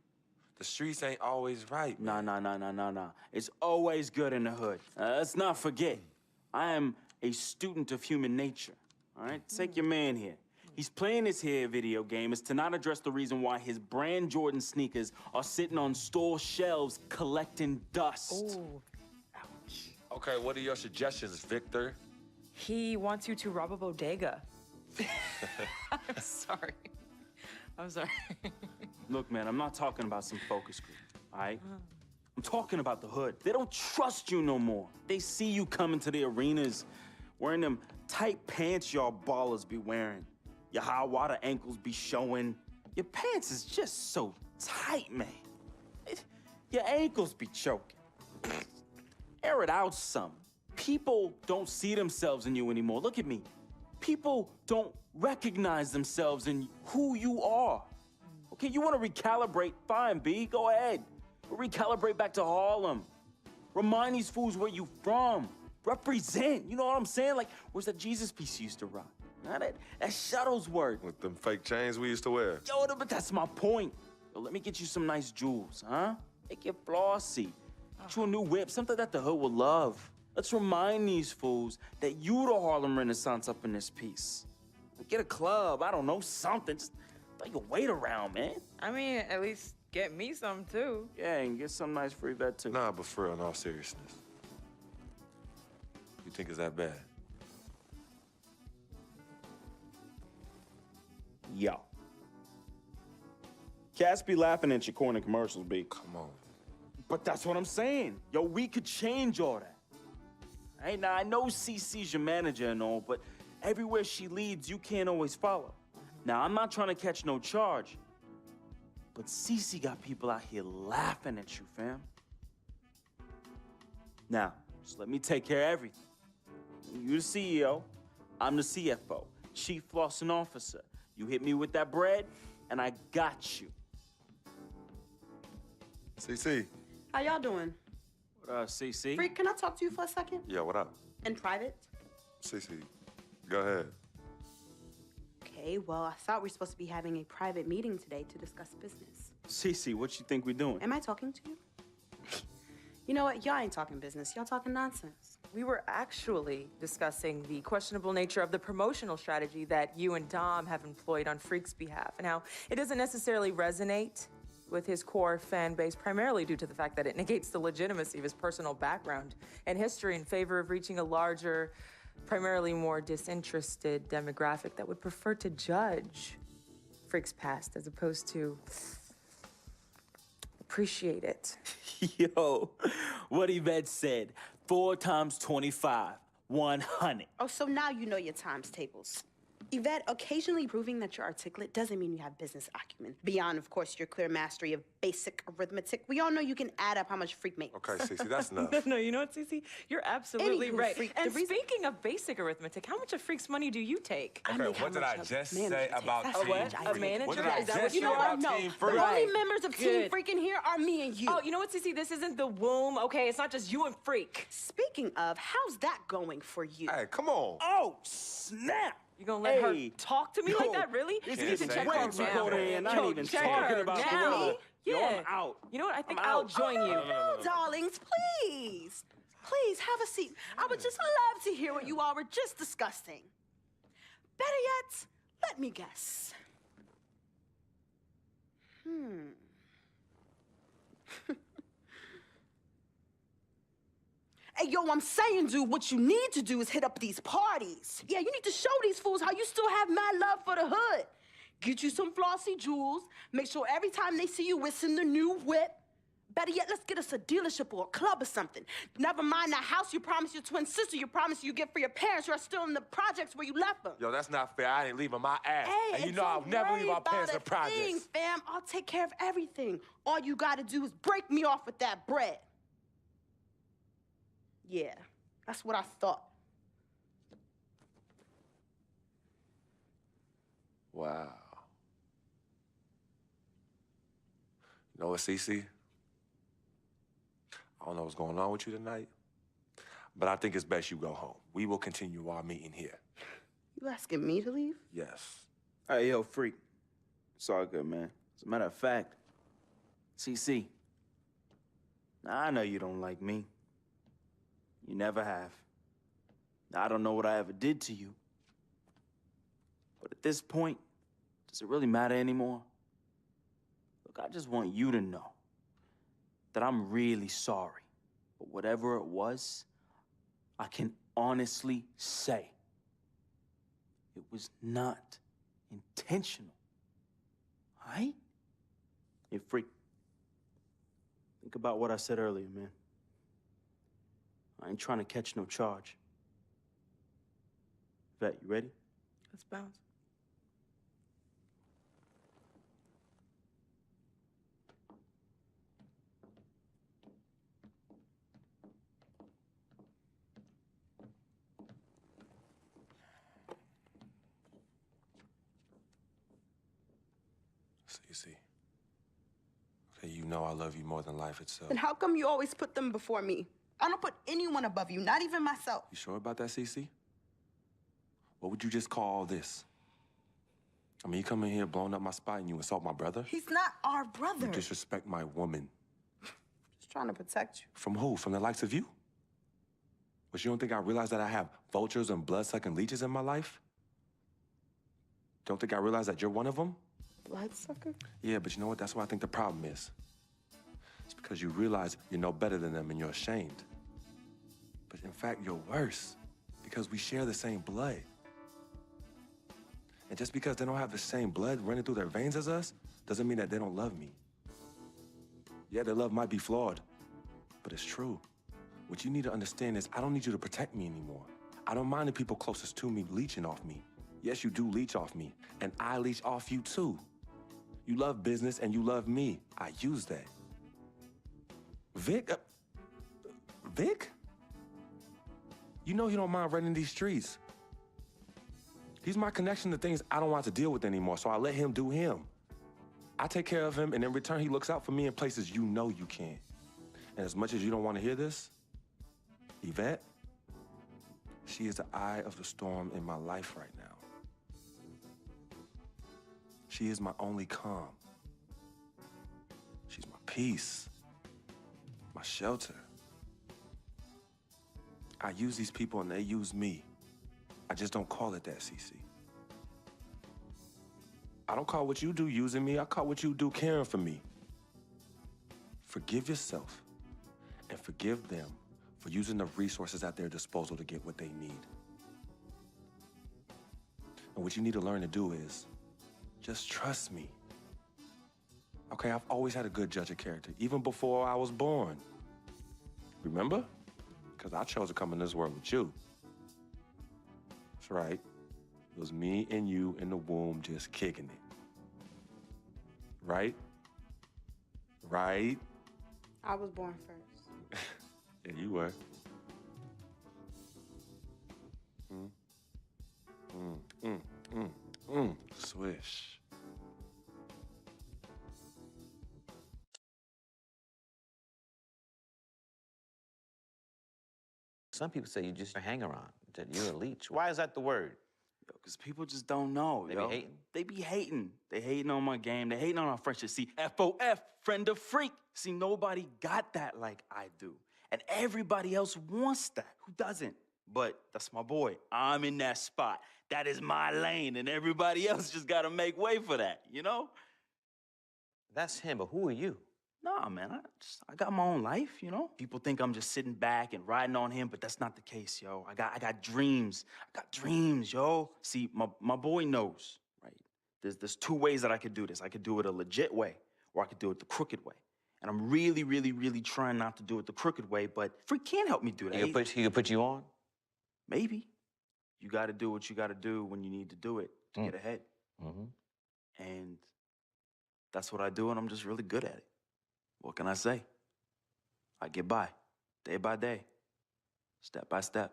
[SPEAKER 16] The streets ain't always right.
[SPEAKER 14] Nah. It's always good in the hood. Let's not forget, I am a student of human nature, all right? Take your man here. He's playing this here video game is to not address the reason why his brand Jordan sneakers are sitting on store shelves collecting dust.
[SPEAKER 15] Ooh. Ouch.
[SPEAKER 16] Okay, what are your suggestions, Victor?
[SPEAKER 15] He wants you to rob a bodega. I'm sorry.
[SPEAKER 14] Look, man, I'm not talking about some focus group, all right? I'm talking about the hood. They don't trust you no more. They see you coming to the arenas wearing them tight pants y'all ballers be wearing. Your high water ankles be showing. Your pants is just so tight, man. Your ankles be choking. Air it out some. People don't see themselves in you anymore. Look at me. People don't recognize themselves in who you are. Okay, you want to recalibrate? Fine, B, go ahead. Recalibrate back to Harlem. Remind these fools where you from. Represent, you know what I'm saying? Like, where's that Jesus piece you used to rock? Now that Shuttlesworth.
[SPEAKER 16] With them fake chains we used to wear.
[SPEAKER 14] Yo, but that's my point. Yo, let me get you some nice jewels, huh? Make it flossy. Get you a new whip, something that the hood will love. Let's remind these fools that you the Harlem Renaissance up in this piece. Get a club, I don't know, something. Just throw your weight around, man.
[SPEAKER 15] I mean, at least get me some, too.
[SPEAKER 14] Yeah, and get some nice free vet, too.
[SPEAKER 16] Nah, but for real, in all seriousness. You think it's that bad?
[SPEAKER 14] Yo. Cats be laughing at your corny commercials, B.
[SPEAKER 16] Come on.
[SPEAKER 14] But that's what I'm saying. Yo, we could change all that. Right? Now, I know CC's your manager and all, but everywhere she leads, you can't always follow. Now, I'm not trying to catch no charge, but CC got people out here laughing at you, fam. Now, just let me take care of everything. You the CEO, I'm the CFO, Chief Flossing Officer. You hit me with that bread, and I got you.
[SPEAKER 16] CC.
[SPEAKER 15] How y'all doing?
[SPEAKER 14] What up, CC?
[SPEAKER 15] Freak, can I talk to you for a second?
[SPEAKER 16] Yeah, what up?
[SPEAKER 15] In private?
[SPEAKER 16] CC, go ahead.
[SPEAKER 15] Okay, well, I thought we were supposed to be having a private meeting today to discuss business.
[SPEAKER 14] CC, what you think we're doing?
[SPEAKER 15] Am I talking to you? You know what? Y'all ain't talking business. Y'all talking nonsense.
[SPEAKER 17] We were actually discussing the questionable nature of the promotional strategy that you and Dom have employed on Freak's behalf, and how it doesn't necessarily resonate with his core fan base, primarily due to the fact that it negates the legitimacy of his personal background and history in favor of reaching a larger, primarily more disinterested demographic that would prefer to judge Freak's past as opposed to appreciate it.
[SPEAKER 14] Yo, what Yvette said, 4 times 25, 100.
[SPEAKER 15] Oh, so now you know your times tables. Yvette, occasionally proving that you're articulate doesn't mean you have business acumen. Beyond, of course, your clear mastery of basic arithmetic, we all know you can add up how much Freak makes.
[SPEAKER 16] Okay, Cece, that's enough.
[SPEAKER 17] No, you know what, Cece? You're absolutely
[SPEAKER 15] Anywho,
[SPEAKER 17] right.
[SPEAKER 15] Freak,
[SPEAKER 17] And
[SPEAKER 15] the reason-
[SPEAKER 17] speaking of basic arithmetic, how much of Freak's money do you take?
[SPEAKER 16] Okay, what did I just say about
[SPEAKER 17] A
[SPEAKER 16] Team
[SPEAKER 17] what?
[SPEAKER 16] Freak?
[SPEAKER 17] A manager?
[SPEAKER 16] What did I
[SPEAKER 17] Is that
[SPEAKER 16] just
[SPEAKER 17] what
[SPEAKER 16] say
[SPEAKER 17] you know
[SPEAKER 16] about
[SPEAKER 15] No,
[SPEAKER 16] Team
[SPEAKER 15] the
[SPEAKER 16] Freak?
[SPEAKER 15] only members of Team
[SPEAKER 17] Good.
[SPEAKER 15] Freak in here are me and you.
[SPEAKER 17] Oh, you know what, Cece? This isn't the womb, okay? It's not just you and Freak.
[SPEAKER 15] Speaking of, how's that going for you?
[SPEAKER 16] Hey, come on.
[SPEAKER 14] Oh, snap.
[SPEAKER 17] You gonna let her
[SPEAKER 14] Hey,
[SPEAKER 17] talk to me
[SPEAKER 14] yo,
[SPEAKER 17] like that, really?
[SPEAKER 14] this
[SPEAKER 17] You need to
[SPEAKER 14] is
[SPEAKER 17] check
[SPEAKER 14] way
[SPEAKER 17] her
[SPEAKER 14] too
[SPEAKER 17] now.
[SPEAKER 14] cold in. I ain't
[SPEAKER 17] Yo,
[SPEAKER 14] even
[SPEAKER 17] check
[SPEAKER 14] talking
[SPEAKER 17] her
[SPEAKER 14] about
[SPEAKER 17] now.
[SPEAKER 14] Gorilla. Yo,
[SPEAKER 17] Yeah.
[SPEAKER 14] I'm out.
[SPEAKER 17] You know what? I think
[SPEAKER 14] I'm
[SPEAKER 17] I'll
[SPEAKER 14] out.
[SPEAKER 17] join you.
[SPEAKER 15] No, darlings, please. Please, have a seat. I would just love to hear what you all were just discussing. Better yet, let me guess. Hey, yo, I'm saying, dude, what you need to do is hit up these parties. Yeah, you need to show these fools how you still have mad love for the hood. Get you some flossy jewels. Make sure every time they see you, it's in the new whip. Better yet, let's get us a dealership or a club or something. Never mind that house you promised your twin sister you promised you get for your parents who are still in the projects where you left them.
[SPEAKER 16] Yo, that's not fair. I ain't leaving my ass.
[SPEAKER 15] Hey,
[SPEAKER 16] and you
[SPEAKER 15] and
[SPEAKER 16] know I'll
[SPEAKER 15] don't
[SPEAKER 16] never
[SPEAKER 15] worry
[SPEAKER 16] leave our
[SPEAKER 15] about
[SPEAKER 16] parents in
[SPEAKER 15] a
[SPEAKER 16] the projects.
[SPEAKER 15] thing, fam. I'll take care of everything. All you gotta do is break me off with that bread. Yeah, that's what I thought.
[SPEAKER 16] Wow. You know what, Cece? I don't know what's going on with you tonight, but I think it's best you go home. We will continue our meeting here.
[SPEAKER 15] You asking me to leave?
[SPEAKER 16] Yes.
[SPEAKER 14] Hey, yo, Freak. It's all good, man. As a matter of fact, CC, I know you don't like me. You never have. I don't know what I ever did to you. But at this point, does it really matter anymore? Look, I just want you to know that I'm really sorry. But whatever it was, I can honestly say it was not intentional. All right? Hey, Freak. Think about what I said earlier, man. I ain't trying to catch no charge. Vet, you ready?
[SPEAKER 17] Let's bounce.
[SPEAKER 16] Cece. Okay, you know I love you more than life itself.
[SPEAKER 15] Then how come you always put them before me? I don't put anyone above you, not even myself.
[SPEAKER 16] You sure about that, Cece? What would you just call all this? I mean, you come in here blowing up my spot and you insult my brother?
[SPEAKER 15] He's not our brother.
[SPEAKER 16] You disrespect my woman.
[SPEAKER 15] Just trying to protect you.
[SPEAKER 16] From who? From the likes of you? But you don't think I realize that I have vultures and blood-sucking leeches in my life? Don't think I realize that you're one of them?
[SPEAKER 15] Bloodsucker?
[SPEAKER 16] Yeah, but you know what? That's what I think the problem is. It's because you realize you're no better than them and you're ashamed. But in fact, you're worse because we share the same blood. And just because they don't have the same blood running through their veins as us, doesn't mean that they don't love me. Yeah, their love might be flawed, but it's true. What you need to understand is I don't need you to protect me anymore. I don't mind the people closest to me leeching off me. Yes, you do leech off me, and I leech off you too. You love business and you love me. I use that. Vic? Vic? You know he don't mind running these streets. He's my connection to things I don't want to deal with anymore, so I let him do him. I take care of him, and in return, he looks out for me in places you know you can't. And as much as you don't want to hear this, Yvette, she is the eye of the storm in my life right now. She is my only calm. She's my peace, my shelter. I use these people and they use me. I just don't call it that, CC. I don't call what you do using me. I call what you do caring for me. Forgive yourself and forgive them for using the resources at their disposal to get what they need. And what you need to learn to do is just trust me. Okay, I've always had a good judge of character, even before I was born. Remember? Because I chose to come in this world with you. That's right. It was me and you in the womb just kicking it. Right? Right?
[SPEAKER 15] I was born first.
[SPEAKER 16] Yeah, you were. Swish.
[SPEAKER 18] Some people say you just a hanger-on, that you're a leech. Why is that the word?
[SPEAKER 14] Because people just don't know,
[SPEAKER 18] They
[SPEAKER 14] yo.
[SPEAKER 18] be hating?
[SPEAKER 14] They be hating. They hating on my game. They hating on our friendship. See, FOF, friend of freak. See, nobody got that like I do. And everybody else wants that. Who doesn't? But that's my boy. I'm in that spot. That is my lane, and everybody else just gotta make way for that, you know?
[SPEAKER 18] That's him, but who are you?
[SPEAKER 14] Nah, man, I got my own life, you know? People think I'm just sitting back and riding on him, but that's not the case, yo. I got dreams. I got dreams, yo. See, my boy knows, right? There's two ways that I could do this. I could do it a legit way, or I could do it the crooked way. And I'm really, really, really trying not to do it the crooked way, but Freak can't help me do that.
[SPEAKER 18] He could put you on?
[SPEAKER 14] Maybe. You gotta do what you gotta do when you need to do it to get ahead. And that's what I do, and I'm just really good at it. What can I say? I get by, day by day, step by step.